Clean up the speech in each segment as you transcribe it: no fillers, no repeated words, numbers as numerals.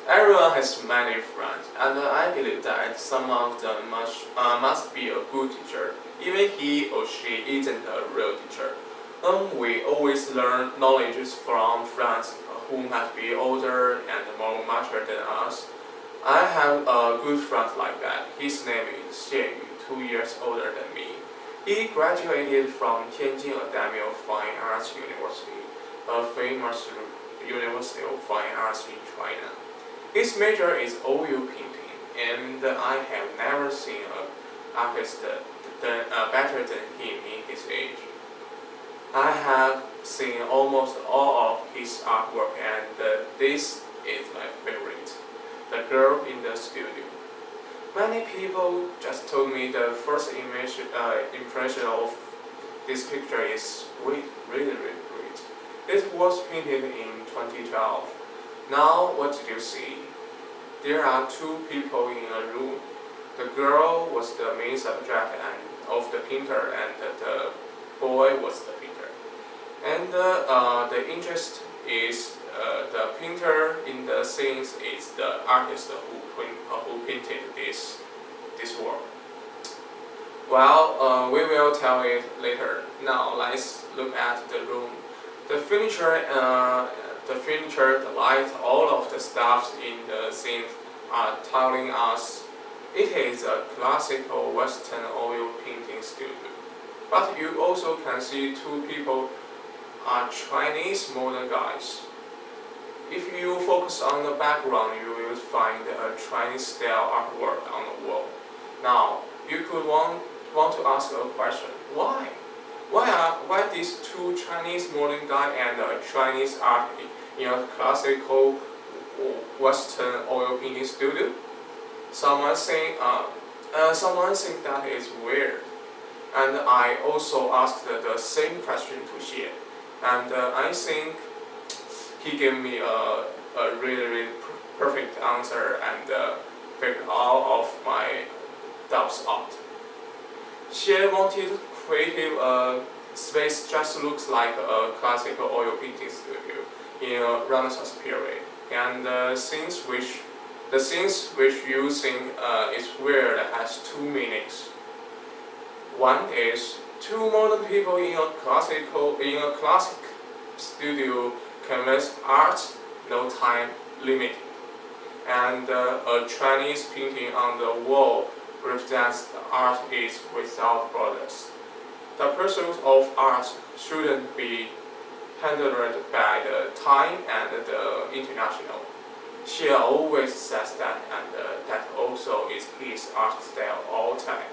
Everyone has many friends, and I believe that some of them must be a good teacher, even he or she isn't a real teacher. We always learn knowledge from friends who might be older and more mature than us. I have a good friend like that. His name is Xie Yu, 2 years older than me. He graduated from Tianjin Academy of Fine Arts University, a famous university of fine arts in China. His major is oil painting, and I have never seen an artist better than him in his age. I have seen almost all of his artwork, and this is my favorite, The Girl in the Studio. Many people just told me the first impression of this picture is great, really great. It was painted in 2012. Now, what did you see? There are two people in a room. The girl was the main subject of the painter, and the boy was the painter. And the interest is the painter in the scenes is the artist who painted this work. Well, we will tell it later. Now let's look at the room. The furniture, the light, all of the stuffs in the scene are telling us it is a classical Western oil painting studio. But you also can see two people are Chinese modern guys. If you focus on the background, you will find a Chinese style artwork on the wall. Now, you could want to ask a question: why? Why these two Chinese modern guy and a Chinese art in a classical Western oil painting studio? Someone think that is weird, and I also asked the same question to Xie, and I think he gave me a really perfect answer and figured all of my doubts out. Xie wanted creative space just looks like a classical oil painting studio in a Renaissance period, and the scenes which you think is weird has two meanings. One is two modern people in a classic studio conveys art, no time limit, and a Chinese painting on the wall represents the art is without borders. The pursuit of art shouldn't be hindered by the time and the international. Xie always says that, and that also is his art style all time.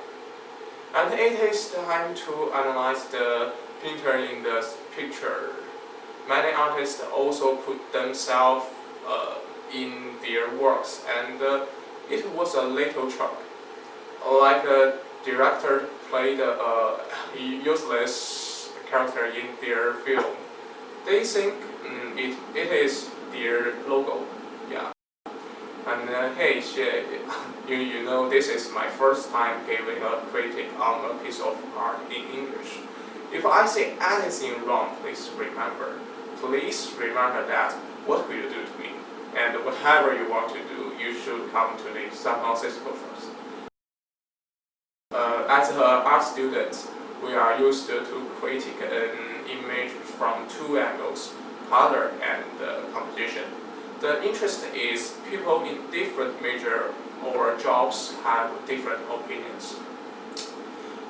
And it is time to analyze the painter in the picture. Many artists also put themselves in their works, and it was a little trick. Like a director played a useless character in their film. They think it is their logo. Yeah. And hey, Xie, you know this is my first time giving a critic on a piece of art in English. If I say anything wrong, please remember. Please remember that what will you do to me, and whatever you want to do, you should come to the San Francisco first. As art students, we are used to creating an image from two angles, color and composition. The interest is people in different major or jobs have different opinions.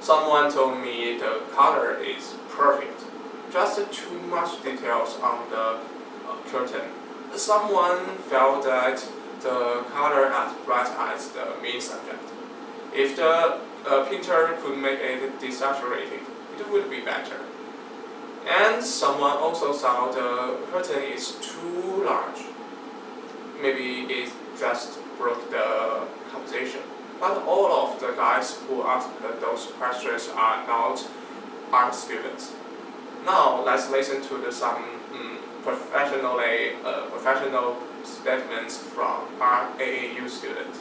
Someone told me the color is perfect, just too much details on the curtain. Someone felt that the color as bright as the main subject. If the painter could make it desaturated, it would be better. And someone also thought the curtain is too large. Maybe it just broke the composition. But all of the guys who asked those questions are not art students. Now let's listen to some professional statements from our AAU students.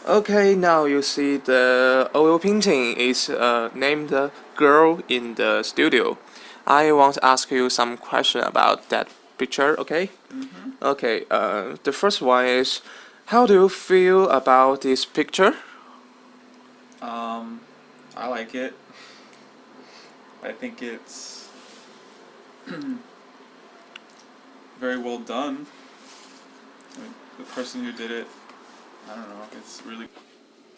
Okay, now you see the oil painting is named the Girl in the Studio. I want to ask you some question about that picture, okay? Mm-hmm. Okay, the first one is, how do you feel about this picture? I like it. I think it's very well done. I mean, the person who did it, I don't know, it's really...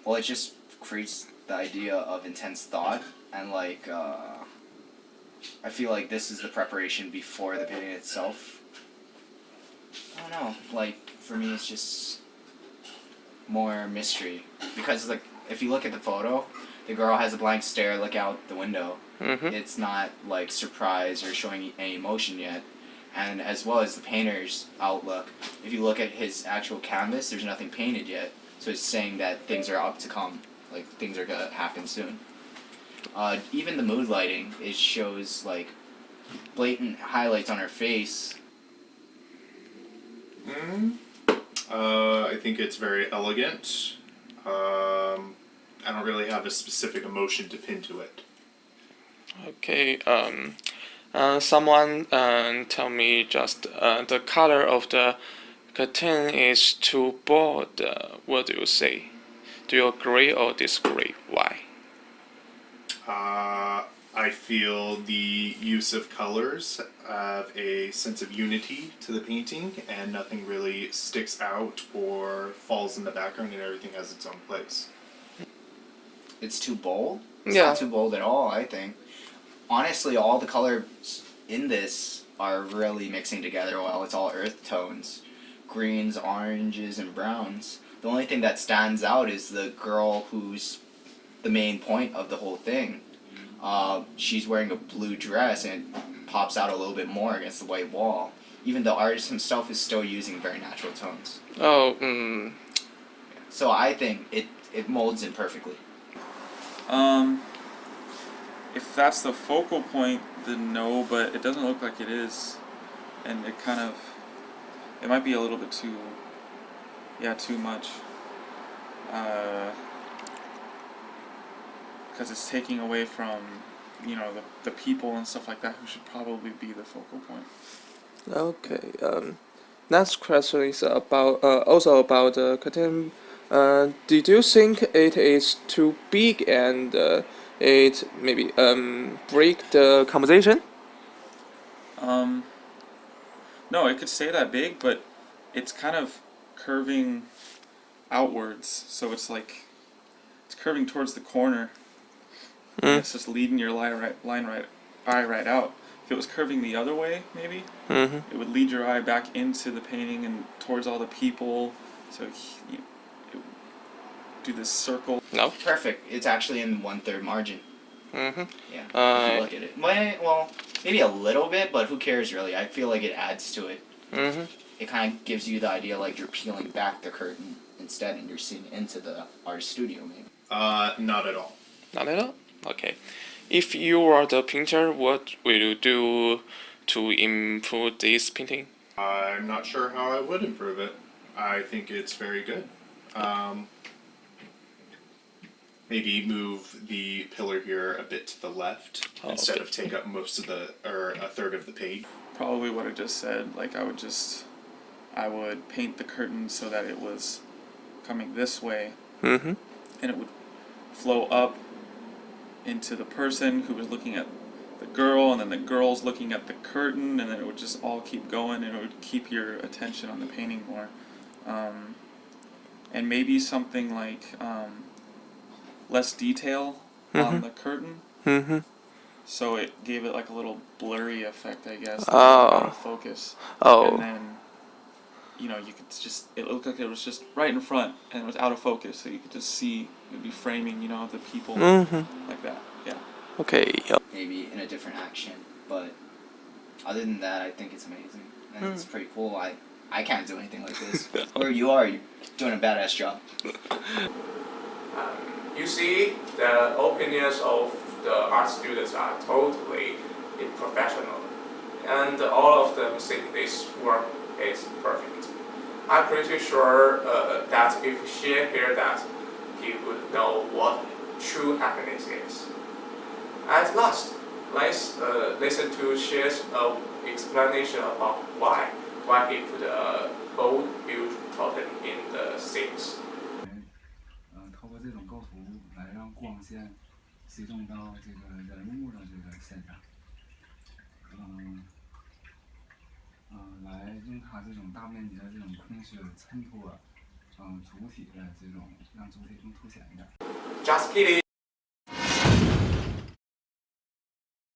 Well, it just creates the idea of intense thought, and like I feel like this is the preparation before the painting itself. I don't know, like for me it's just more mystery, because like if you look at the photo, the girl has a blank stare, look out the window. Mm-hmm. It's not like surprise or showing any emotion yet. And as well as the painter's outlook, if you look at his actual canvas, there's nothing painted yet. So it's saying that things are up to come, like things are gonna happen soon. Even the mood lighting, it shows like blatant highlights on her face. I think it's very elegant. I don't really have a specific emotion to pin to it. Okay, someone tell me just the color of the curtain is too bold. What do you say? Do you agree or disagree? Why? I feel the use of colors have a sense of unity to the painting, and nothing really sticks out or falls in the background, and everything has its own place. It's too bold? It's Yeah. not too bold at all, I think. Honestly, all the colors in this are really mixing together well. It's all earth tones. Greens, oranges, and browns. The only thing that stands out is the girl who's the main point of the whole thing. She's wearing a blue dress and it pops out a little bit more against the white wall. Even the artist himself is still using very natural tones. Oh, So I think it molds in perfectly. If that's the focal point, then no, but it doesn't look like it is. And it kind of... It might be a little bit too... Yeah, too much. Because it's taking away from, you know, the people and stuff like that who should probably be the focal point. okay. Next question is about also about the curtain. Did you think it is too big and it maybe break the composition? No, it could stay that big, but it's kind of curving outwards, so it's like it's curving towards the corner. And it's just leading your eye right out. If it was curving the other way, maybe it would lead your eye back into the painting and towards all the people. So you do this circle. No. Perfect. It's actually in 1/3 margin. Mm-hmm. Yeah. If you look at it. Well, maybe a little bit, but who cares really? I feel like it adds to it. Mm-hmm. It kind of gives you the idea like you're peeling back the curtain instead, and you're seeing into the art studio maybe. Not at all. Not at all. Okay. If you are the painter, what will you do to improve this painting? I'm not sure how I would improve it. I think it's very good. Maybe move the pillar here a bit to the left instead of take up most of the, or a third of the page. Probably what I just said. Like I would paint the curtain so that it was coming this way, Mm-hmm. and it would flow up into the person who was looking at the girl, and then the girl's looking at the curtain, and then it would just all keep going, and it would keep your attention on the painting more. And maybe something like less detail on the curtain, Mm-hmm. so it gave it like a little blurry effect, I guess, Oh. out of focus. Oh. And then, you know, you could just, it looked like it was just right in front, and it was out of focus, so you could just see, it would be framing, you know, the people like that, yeah. Okay. Maybe in a different action, but other than that, I think it's amazing. And it's pretty cool. I can't do anything like this. Or you're doing a badass job. You see, the opinions of the art students are totally professional, and all of them think this work is perfect. I'm pretty sure that if she heard that, he would know what true happiness is. At last, let's listen to Share's explanation about why he put a bold build totem in the scenes. 透过这种构图来让光线集中到这个人物的这个身上，来用它这种大面积的这种空缺衬托，主体的这种让主体更凸显一点。Just kidding.